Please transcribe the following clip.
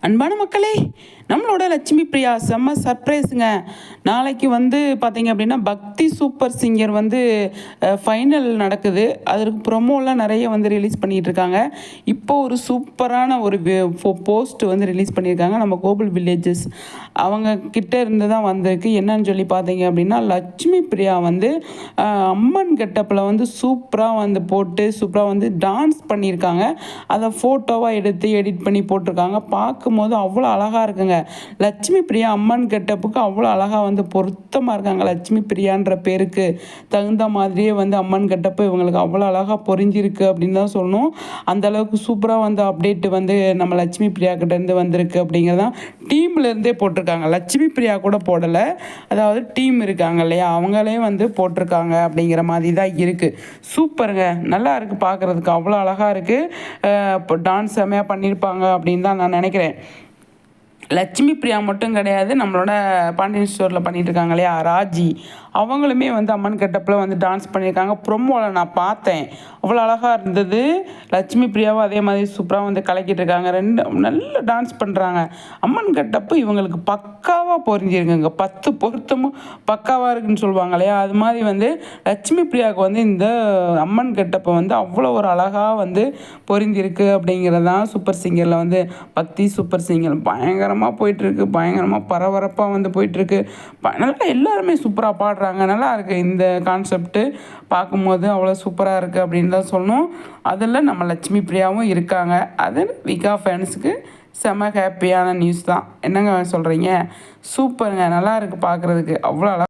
அன்பான மக்களே, நம்மளோட லட்சுமி பிரியா செம்ம சர்ப்ரைஸுங்க. நாளைக்கு வந்து பார்த்தீங்க அப்படின்னா, பக்தி சூப்பர் சிங்கர் வந்து ஃபைனல் நடக்குது. அதற்கு ப்ரொமோலாம் நிறைய வந்து ரிலீஸ் பண்ணிகிட்டு இருக்காங்க. இப்போ ஒரு சூப்பரான ஒரு போஸ்ட் வந்து ரிலீஸ் பண்ணியிருக்காங்க. நம்ம கோகுல் வில்லேஜஸ் அவங்க கிட்ட இருந்து தான் வந்திருக்கு. என்னன்னு சொல்லி பார்த்தீங்க அப்படின்னா, லட்சுமி பிரியா வந்து அம்மன் கெட்டப்பில் வந்து சூப்பராக வந்து போட்டு சூப்பராக வந்து டான்ஸ் பண்ணியிருக்காங்க. அதை ஃபோட்டோவாக எடுத்து எடிட் பண்ணி போட்டிருக்காங்க. பார்க்கும்போது அவ்வளோ அழகாக இருக்குங்க. லட்சுமி பிரியா அம்மன் கெட்டப்புக்கு அவ்வளோ அழகாக வந்து பொருத்தமாக இருக்காங்க. லட்சுமி பிரியான்ற பேருக்கு தகுந்த மாதிரியே வந்து அம்மன் கெட்டப்பு இவங்களுக்கு அவ்வளோ அழகாக பொறிஞ்சிருக்கு அப்படின்னு தான் சொல்லணும். அந்தளவுக்கு சூப்பராக வந்து அப்டேட்டு வந்து நம்ம லட்சுமி பிரியா கிட்டேருந்து வந்திருக்கு அப்படிங்கிறதான் டீம்லேருந்தே போட்டிருக்காங்க. லட்சுமி பிரியா கூட போடலை, அதாவது டீம் இருக்காங்க இல்லையா, அவங்களே வந்து போட்டிருக்காங்க அப்படிங்கிற மாதிரி தான் இருக்குது. சூப்பருங்க, நல்லா இருக்குது பார்க்குறதுக்கு, அவ்வளோ அழகாக இருக்குது. இப்போ டான்ஸ் செம்மையாக பண்ணியிருப்பாங்க அப்படின்னு தான் நான் நினைக்கிறேன். லட்சுமி பிரியா மட்டும் கிடையாது, நம்மளோட பாண்டியன் ஸ்டோரில் பண்ணிட்டு இருக்காங்க இல்லையா ராஜி, அவங்களுமே வந்து அம்மன் கெட்டப்பில் வந்து டான்ஸ் பண்ணியிருக்காங்க. ப்ரொமோவில் நான் பார்த்தேன், அவ்வளோ அழகாக இருந்தது. லட்சுமி பிரியாவும் அதே மாதிரி சூப்பராக வந்து கலக்கிட்டு இருக்காங்க. ரெண்டு நல்ல டான்ஸ் பண்ணுறாங்க. அம்மன் கெட்டப்பு இவங்களுக்கு பக்காவாக பொறிஞ்சிருக்குங்க. 10 பொருத்தமும் பக்காவாக இருக்குன்னு சொல்லுவாங்க இல்லையா, அது மாதிரி வந்து லட்சுமி பிரியாவுக்கு வந்து இந்த அம்மன் கெட்டப்பை வந்து அவ்வளோ ஒரு அழகாக வந்து பொறிந்திருக்கு அப்படிங்கிறதான் சூப்பர் சிங்கரில் வந்து பக்தி சூப்பர் சிங்கர் பயங்கரமாக போயிட்டுருக்கு. பயங்கரமாக பரபரப்பாக வந்து போயிட்டுருக்கு. நல்லா எல்லாருமே சூப்பராக பாடுறாங்க. நல்லா இருக்குது இந்த கான்செப்ட்டு. பார்க்கும்போது அவ்வளோ சூப்பராக இருக்குது அப்படின்னு தான் சொல்லணும். அதில் நம்ம லட்சுமி பிரியாவும் இருக்காங்க. அது விகா ஃபேன்ஸுக்கு செம ஹாப்பியான நியூஸ் தான். என்னங்க சொல்கிறீங்க? சூப்பருங்க, நல்லா இருக்குது பார்க்குறதுக்கு. அவ்வளோ